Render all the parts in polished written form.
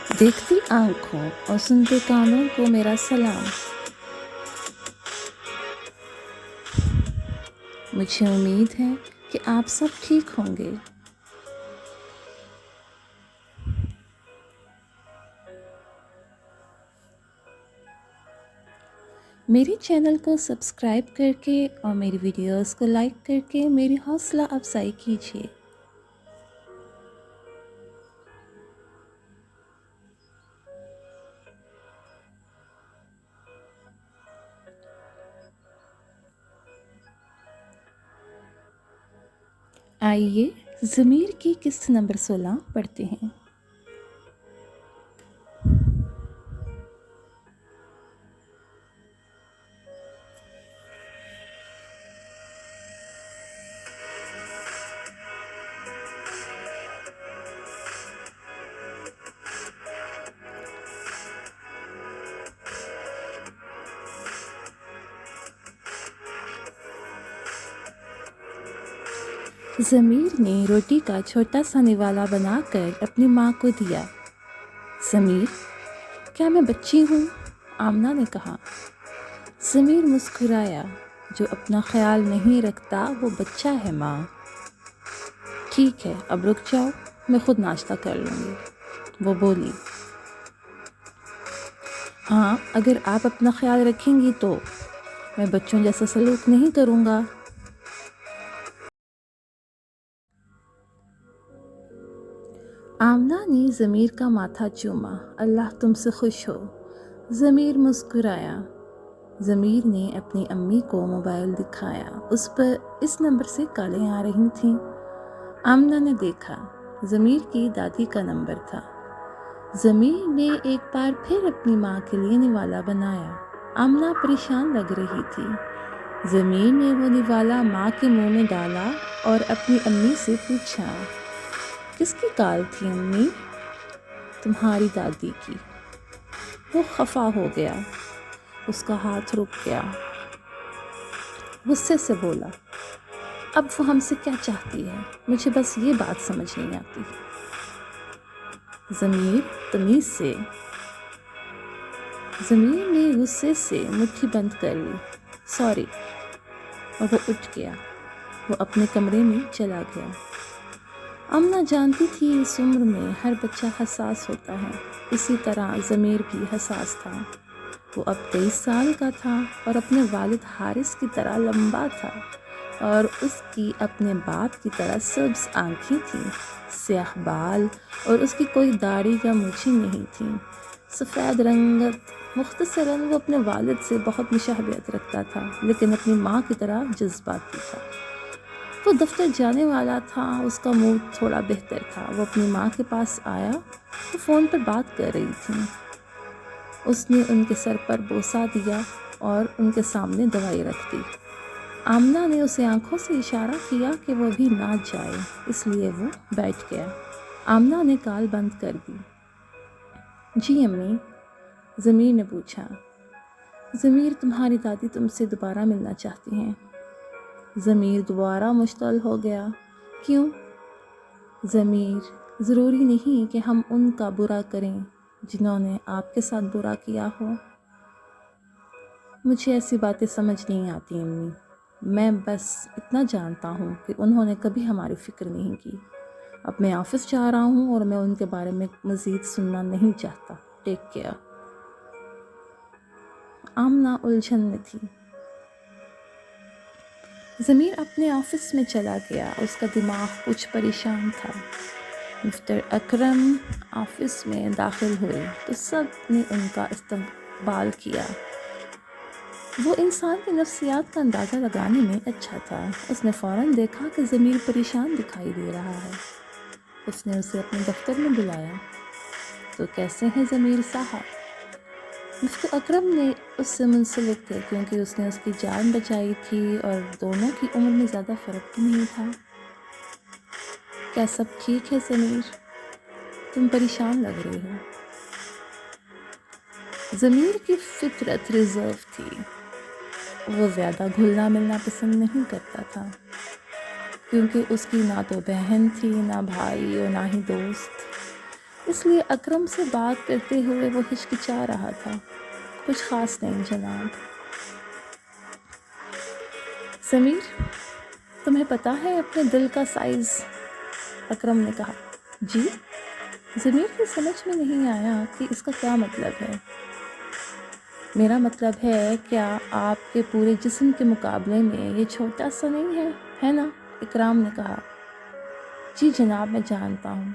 دیکھتی آنکھوں اور سنتے کانوں کو میرا سلام۔ مجھے امید ہے کہ آپ سب ٹھیک ہوں گے۔ میری چینل کو سبسکرائب کر کے اور میری ویڈیوز کو لائک کر کے میری حوصلہ افزائی کیجیے۔ آئیے ضمیر کی قسط نمبر 16 پڑھتے ہیں۔ ضمیر نے روٹی کا چھوٹا سا نوالا بنا کر اپنی ماں کو دیا۔ ضمیر، کیا میں بچی ہوں؟ آمنہ نے کہا۔ ضمیر مسکرایا، جو اپنا خیال نہیں رکھتا وہ بچہ ہے ماں۔ ٹھیک ہے، اب رک جاؤ، میں خود ناشتہ کر لوں گی، وہ بولی۔ ہاں، اگر آپ اپنا خیال رکھیں گی تو میں بچوں جیسا سلوک نہیں کروں گا۔ آمنہ نے ضمیر کا ماتھا چوما۔ اللہ تم سے خوش ہو۔ ضمیر مسکرایا۔ ضمیر نے اپنی امی کو موبائل دکھایا۔ اس پر اس نمبر سے کالیں آ رہی تھیں۔ آمنہ نے دیکھا، ضمیر کی دادی کا نمبر تھا۔ ضمیر نے ایک بار پھر اپنی ماں کے لیے نوالا بنایا۔ آمنہ پریشان لگ رہی تھی۔ ضمیر نے وہ نوالا ماں کے منہ میں ڈالا اور اپنی امی سے پوچھا، کس کی کال تھی امی؟ تمہاری دادی کی۔ وہ خفا ہو گیا، اس کا ہاتھ رک گیا۔ غصے سے بولا، اب وہ ہم سے کیا چاہتی ہے؟ مجھے بس یہ بات سمجھ نہیں آتی۔ ضمیر، تمیز سے۔ ضمیر نے غصے سے مٹھی بند کر لی۔ سوری، اور وہ اٹھ گیا۔ وہ اپنے کمرے میں چلا گیا۔ آمنہ جانتی تھی اس عمر میں ہر بچہ حساس ہوتا ہے، اسی طرح ضمیر بھی حساس تھا۔ وہ اب 23 سال کا تھا اور اپنے والد حارث کی طرح لمبا تھا، اور اس کی اپنے باپ کی طرح سبز آنکھیں تھیں، سیاہ بال، اور اس کی کوئی داڑھی یا مونچھیں نہیں تھیں، سفید رنگت۔ مختصراً وہ اپنے والد سے بہت مشابہت رکھتا تھا، لیکن اپنی ماں کی طرح جذباتی تھا۔ وہ دفتر جانے والا تھا، اس کا موڈ تھوڑا بہتر تھا۔ وہ اپنی ماں کے پاس آیا، وہ فون پر بات کر رہی تھی۔ اس نے ان کے سر پر بوسہ دیا اور ان کے سامنے دوائی رکھ دی۔ آمنہ نے اسے آنکھوں سے اشارہ کیا کہ وہ ابھی نہ جائے، اس لیے وہ بیٹھ گیا۔ آمنہ نے کال بند کر دی۔ جی امی، ضمیر نے پوچھا۔ ضمیر، تمہاری دادی تم سے دوبارہ ملنا چاہتی ہیں۔ ضمیر دوبارہ مشتعل ہو گیا۔ کیوں؟ ضمیر، ضروری نہیں کہ ہم ان کا برا کریں جنہوں نے آپ کے ساتھ برا کیا ہو۔ مجھے ایسی باتیں سمجھ نہیں آتی امی، میں بس اتنا جانتا ہوں کہ انہوں نے کبھی ہماری فکر نہیں کی۔ اب میں آفس جا رہا ہوں اور میں ان کے بارے میں مزید سننا نہیں چاہتا۔ Take care. آمنہ الجھن میں تھی۔ ضمیر اپنے آفس میں چلا گیا، اس کا دماغ کچھ پریشان تھا۔ مسٹر اکرم آفس میں داخل ہوئے تو سب نے ان کا استقبال کیا۔ وہ انسان کی نفسیات کا اندازہ لگانے میں اچھا تھا۔ اس نے فوراً دیکھا کہ ضمیر پریشان دکھائی دے رہا ہے۔ اس نے اسے اپنے دفتر میں بلایا۔ تو کیسے ہیں ضمیر صاحب؟ مسٹر اکرم نے اس سے منسلک تھے کیونکہ اس نے اس کی جان بچائی تھی اور دونوں کی عمر میں زیادہ فرق بھی نہیں تھا۔ کیا سب ٹھیک ہے ضمیر؟ تم پریشان لگ رہی ہو۔ ضمیر کی فطرت ریزرو تھی۔ وہ زیادہ گھلنا ملنا پسند نہیں کرتا تھا، کیونکہ اس کی نہ تو بہن تھی، نہ بھائی، اور نہ ہی دوست۔ اس لیے اکرم سے بات کرتے ہوئے وہ ہچکچا رہا تھا۔ کچھ خاص نہیں جناب۔ ضمیر، تمہیں پتہ ہے اپنے دل کا سائز؟ اکرم نے کہا۔ جی؟ ضمیر کی سمجھ میں نہیں آیا کہ اس کا کیا مطلب ہے۔ میرا مطلب ہے کیا آپ کے پورے جسم کے مقابلے میں یہ چھوٹا سا نہیں ہے نا؟ اکرام نے کہا۔ جی جناب، میں جانتا ہوں،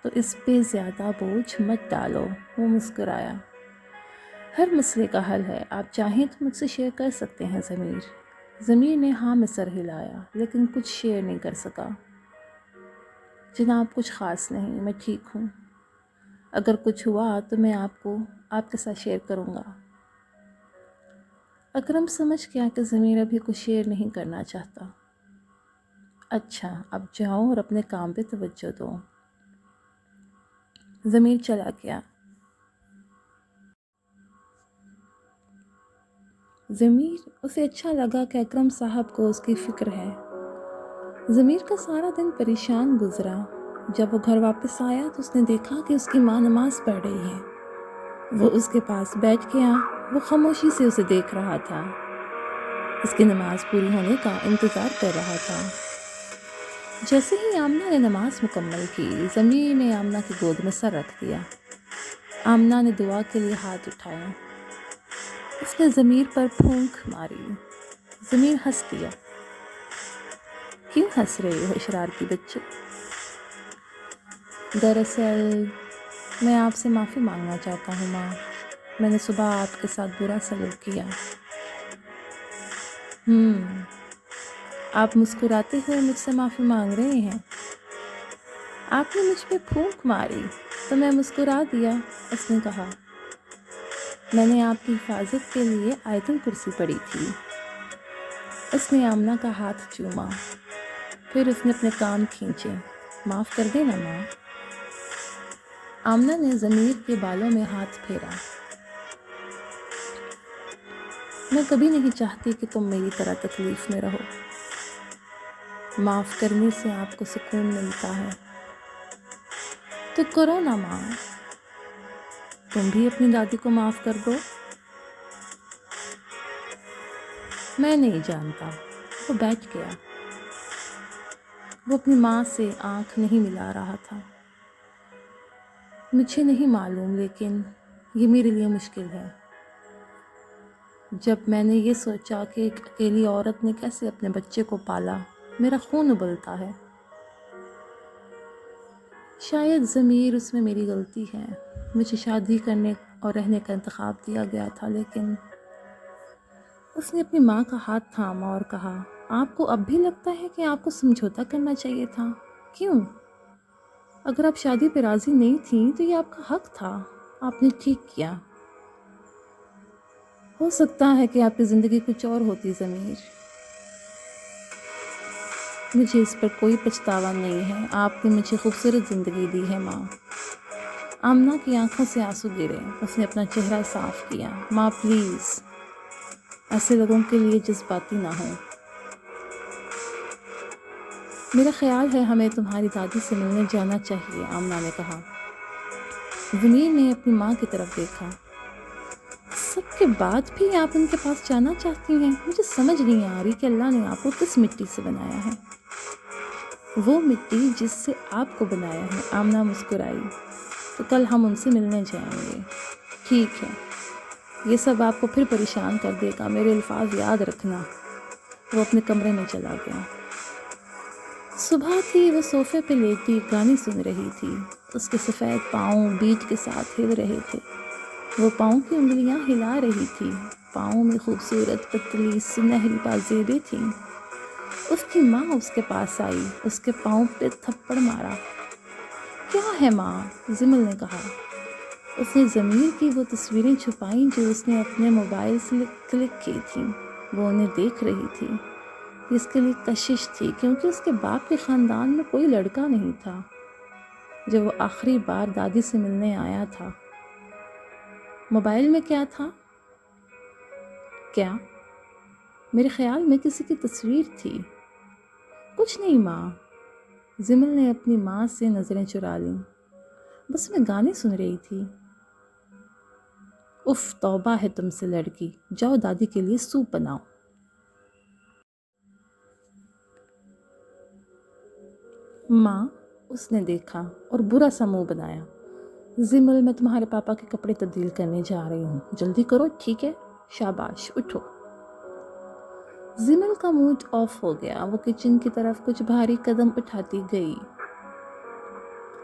تو اس پہ زیادہ بوجھ مت ڈالو۔ وہ مسکرایا۔ ہر مسئلے کا حل ہے، آپ چاہیں تو مجھ سے شیئر کر سکتے ہیں ضمیر۔ ضمیر نے ہاں میں سر ہلایا، لیکن کچھ شیئر نہیں کر سکا۔ جناب کچھ خاص نہیں، میں ٹھیک ہوں۔ اگر کچھ ہوا تو میں آپ کے ساتھ شیئر کروں گا۔ اکرم سمجھ گیا کہ ضمیر ابھی کچھ شیئر نہیں کرنا چاہتا۔ اچھا، اب جاؤ اور اپنے کام پہ توجہ دو۔ ضمیر چلا گیا۔ اسے اچھا لگا کہ اکرم صاحب کو اس کی فکر ہے۔ ضمیر کا سارا دن پریشان گزرا۔ جب وہ گھر واپس آیا تو اس نے دیکھا کہ اس کی ماں نماز پڑھ رہی ہے۔ وہ اس کے پاس بیٹھ گیا۔ وہ خاموشی سے اسے دیکھ رہا تھا۔ اس کی نماز پوری ہونے کا انتظار کر رہا تھا۔ جیسے ہی آمنہ نے نماز مکمل کی، ضمیر نے آمنہ کی گود میں سر رکھ دیا۔ آمنہ نے دعا کے لیے ہاتھ اٹھائے۔ اس نے ضمیر پر پھونک ماری۔ ضمیر ہنس دیا۔ کیوں ہنس رہی ہو شرارتی بچے؟ دراصل میں آپ سے معافی مانگنا چاہتا ہوں ماں، میں نے صبح آپ کے ساتھ برا سلوک کیا۔ آپ مسکراتے ہوئے مجھ سے معافی مانگ رہے ہیں؟ آپ نے مجھ پہ پھونک ماری تو میں مسکرا دیا، اس نے کہا۔ میں نے آپ کی حفاظت کے لیے آیت الکرسی پڑھی تھی۔ اس نے آمنہ کا ہاتھ چوما، پھر اس نے اپنے کان کھینچے۔ معاف کر دینا ماں۔ آمنہ نے ضمیر کے بالوں میں ہاتھ پھیرا۔ میں کبھی نہیں چاہتی کہ تم میری طرح تکلیف میں رہو۔ معاف کرنے سے آپ کو سکون ملتا ہے تو کرو نا ماں، تم بھی اپنی دادی کو معاف کر دو۔ میں نہیں جانتا۔ وہ بیٹھ گیا۔ وہ اپنی ماں سے آنکھ نہیں ملا رہا تھا۔ مجھے نہیں معلوم، لیکن یہ میرے لیے مشکل ہے۔ جب میں نے یہ سوچا کہ ایک اکیلی عورت نے کیسے اپنے بچے کو پالا، میرا خون ابلتا ہے۔ شاید ضمیر اس میں میری غلطی ہے۔ مجھے شادی کرنے اور رہنے کا انتخاب دیا گیا تھا، لیکن اس نے اپنی ماں کا ہاتھ تھاما اور کہا، آپ کو اب بھی لگتا ہے کہ آپ کو سمجھوتا کرنا چاہیے تھا؟ کیوں؟ اگر آپ شادی پہ راضی نہیں تھیں تو یہ آپ کا حق تھا۔ آپ نے ٹھیک کیا۔ ہو سکتا ہے کہ آپ کی زندگی کچھ اور ہوتی ضمیر۔ مجھے اس پر کوئی پچھتاوا نہیں ہے۔ آپ نے مجھے خوبصورت زندگی دی ہے ماں۔ آمنہ کی آنکھوں سے آنسو گرے۔ اس نے اپنا چہرہ صاف کیا۔ ماں پلیز، ایسے لوگوں کے لیے جذباتی نہ ہوں۔ میرا خیال ہے ہمیں تمہاری دادی سے ملنے جانا چاہیے، آمنہ نے کہا۔ ضمیر نے اپنی ماں کی طرف دیکھا۔ سب کے بعد بھی آپ ان کے پاس جانا چاہتی ہیں؟ مجھے سمجھ نہیں آ رہی کہ اللہ نے آپ کو کس مٹی سے بنایا ہے۔ وہ مٹی جس سے آپ کو بنایا ہے، آمنہ مسکرائی۔ تو کل ہم ان سے ملنے جائیں گے۔ ٹھیک ہے، یہ سب آپ کو پھر پریشان کر دے گا، میرے الفاظ یاد رکھنا۔ وہ اپنے کمرے میں چلا گیا۔ صبح تھی، وہ صوفے پہ لیٹی گانے سن رہی تھی۔ اس کے سفید پاؤں بیٹ کے ساتھ ہل رہے تھے۔ وہ پاؤں کی انگلیاں ہلا رہی تھی۔ پاؤں میں خوبصورت پتلی سنہری پازیبیں تھیں۔ اس کی ماں اس کے پاس آئی، اس کے پاؤں پہ تھپڑ مارا۔ کیا ہے ماں؟ ضمیر نے کہا۔ اس نے ضمیر کی وہ تصویریں چھپائیں جو اس نے اپنے موبائل سے کلک کی تھیں۔ وہ انہیں دیکھ رہی تھی۔ اس کے لیے کشش تھی، کیونکہ اس کے باپ کے خاندان میں کوئی لڑکا نہیں تھا۔ جب وہ آخری بار دادی سے ملنے آیا تھا، موبائل میں کیا تھا؟ کیا؟ میرے خیال میں کسی کی تصویر تھی۔ کچھ نہیں ماں۔ ضمیر نے اپنی ماں سے نظریں چرا لیں۔ بس میں گانے سن رہی تھی۔ اف، توبہ ہے تم سے لڑکی، جاؤ دادی کے لیے سوپ بناؤ۔ ماں، اس نے دیکھا اور برا سا منہ بنایا۔ زمل، میں تمہارے پاپا کے کپڑے تبدیل کرنے جا رہی ہوں، جلدی کرو ٹھیک ہے؟ شاباش، اٹھو۔ زمل کا موڈ آف ہو گیا، وہ کچن کی طرف کچھ بھاری قدم اٹھاتی گئی۔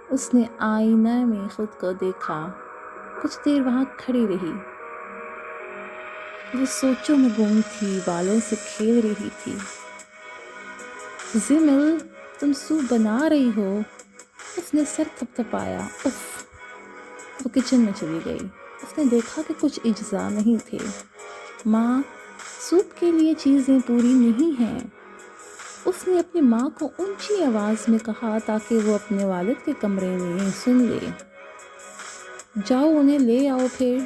اس نے آئینہ میں خود کو دیکھا، کچھ دیر وہاں کھڑی رہی۔ وہ سوچوں میں گم تھی، بالوں سے کھیل رہی تھی۔ زمل، تم سوپ بنا رہی ہو؟ اس نے سر تھپتھپایا۔ اف، وہ کچن میں چلی گئی۔ اس نے دیکھا کہ کچھ اجزاء نہیں تھے۔ ماں، سوپ کے لیے چیزیں پوری نہیں ہیں۔ اس نے اپنی ماں کو اونچی آواز میں کہا تاکہ وہ اپنے والد کے کمرے میں سن لے۔ جاؤ انہیں لے آؤ پھر،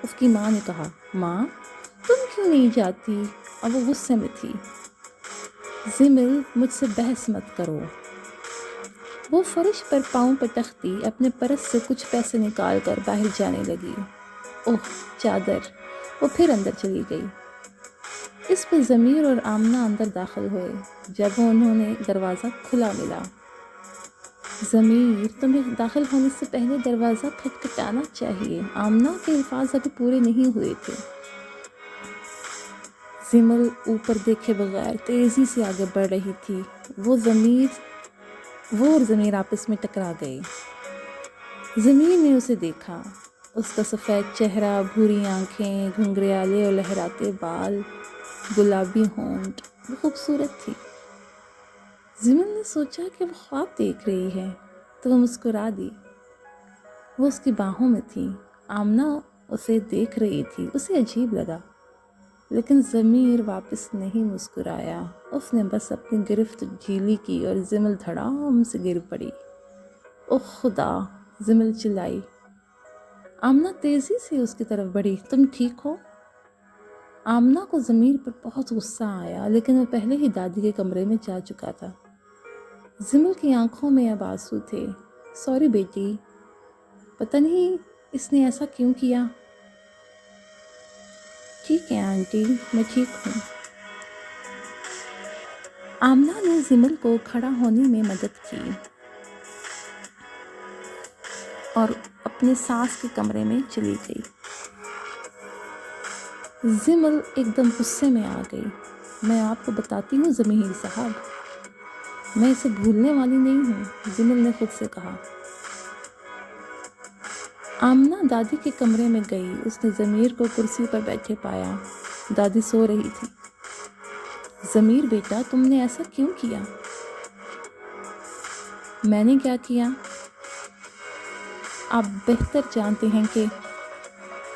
اس کی ماں نے کہا۔ ماں، تم کیوں نہیں جاتی؟ اب وہ غصے میں تھی۔ زمل، مجھ سے بحث مت کرو۔ وہ فرش پر پاؤں پٹکتی اپنے پرس سے کچھ پیسے نکال کر باہر جانے لگی۔ اوہ چادر! وہ پھر اندر چلی گئی۔ اس پر ضمیر اور آمنہ اندر داخل ہوئے۔ جب انہوں نے دروازہ کھلا ملا۔ ضمیر، تمہیں داخل ہونے سے پہلے دروازہ کھٹکھٹانا چاہیے۔ آمنہ کے الفاظ ابھی پورے نہیں ہوئے تھے۔ زمل اوپر دیکھے بغیر تیزی سے آگے بڑھ رہی تھی۔ وہ اور ضمیر آپس میں ٹکرا گئے۔ ضمیر نے اسے دیکھا۔ اس کا سفید چہرہ، بھوری آنکھیں، گھنگریالے اور لہراتے بال، گلابی ہونٹ، وہ خوبصورت تھی۔ زمل نے سوچا کہ وہ خواب دیکھ رہی ہے، تو وہ مسکرا دی۔ وہ اس کی باہوں میں تھی۔ آمنہ اسے دیکھ رہی تھی، اسے عجیب لگا، لیکن ضمیر واپس نہیں مسکرایا۔ اس نے بس اپنی گرفت ڈھیلی کی اور زمل دھڑام سے گر پڑی۔ اوہ خدا! زمل چلائی۔ آمنہ تیزی سے اس کی طرف بڑھی۔ تم ٹھیک ہو؟ آمنہ کو ضمیر پر بہت غصہ آیا، لیکن وہ پہلے ہی دادی کے کمرے میں جا چکا تھا۔ زمل کی آنکھوں میں اب آنسو تھے۔ سوری بیٹی، پتہ نہیں اس نے ایسا کیوں کیا۔ ٹھیک ہے آنٹی، میں ٹھیک ہوں۔ آمنہ نے زمل کو کھڑا ہونے میں مدد کی اور اپنے ساس کے کمرے میں چلی گئی۔ زمل ایک دم غصے میں آ گئی۔ میں آپ کو بتاتی ہوں ضمیر صاحب، میں اسے بھولنے والی نہیں ہوں، زمل نے خود سے کہا۔ آمنہ دادی کے کمرے میں گئی۔ اس نے ضمیر کو کرسی پر بیٹھے پایا۔ دادی سو رہی تھی۔ ضمیر بیٹا، تم نے ایسا کیوں کیا؟ میں نے کیا کیا؟ آپ بہتر جانتے ہیں کہ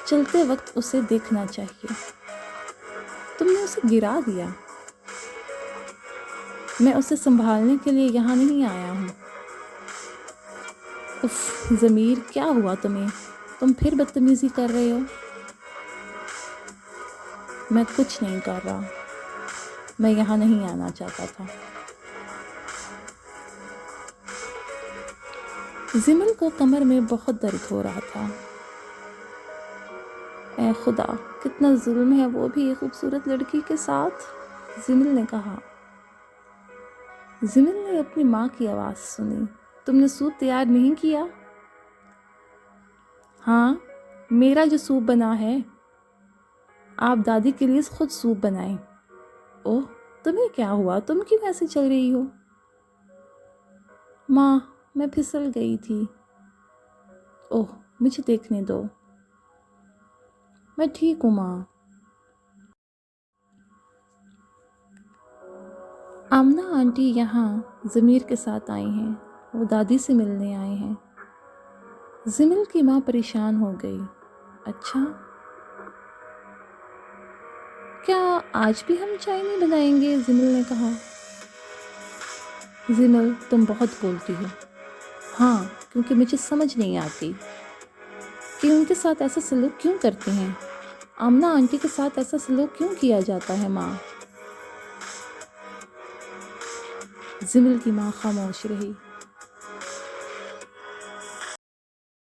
چلتے وقت اسے دیکھنا چاہیے۔ تم نے اسے گرا دیا۔ میں اسے سنبھالنے کے لیے یہاں نہیں آیا ہوں۔ اف ضمیر، کیا ہوا تمہیں؟ تم پھر بدتمیزی کر رہے ہو۔ میں کچھ نہیں کر رہا، میں یہاں نہیں آنا چاہتا تھا۔ زمل کو کمر میں بہت درد ہو رہا تھا۔ اے خدا، کتنا ظلم ہے، وہ بھی ایک خوبصورت لڑکی کے ساتھ، زمل نے کہا۔ زمل نے اپنی ماں کی آواز سنی۔ تم نے سوپ تیار نہیں کیا؟ ہاں، میرا جو سوپ بنا ہے، آپ دادی کے لیے خود سوپ بنائیں۔ اوہ، تمہیں کیا ہوا؟ تم کیوں ایسے چل رہی ہو؟ ماں، میں پھسل گئی تھی۔ اوہ، مجھے دیکھنے دو۔ میں ٹھیک ہوں ماں۔ آمنہ آنٹی یہاں ضمیر کے ساتھ آئی ہیں، وہ دادی سے ملنے آئے ہیں۔ زمل کی ماں پریشان ہو گئی۔ اچھا، کیا آج بھی ہم چائے نہیں بنائیں گے؟ زمل نے کہا۔ زمل، تم بہت بولتی ہو۔ ہاں، کیونکہ مجھے سمجھ نہیں آتی کہ ان کے ساتھ ایسا سلوک کیوں کرتے ہیں۔ آمنہ آنٹی کے ساتھ ایسا سلوک کیوں کیا جاتا ہے ماں؟ زمل کی ماں خاموش رہی۔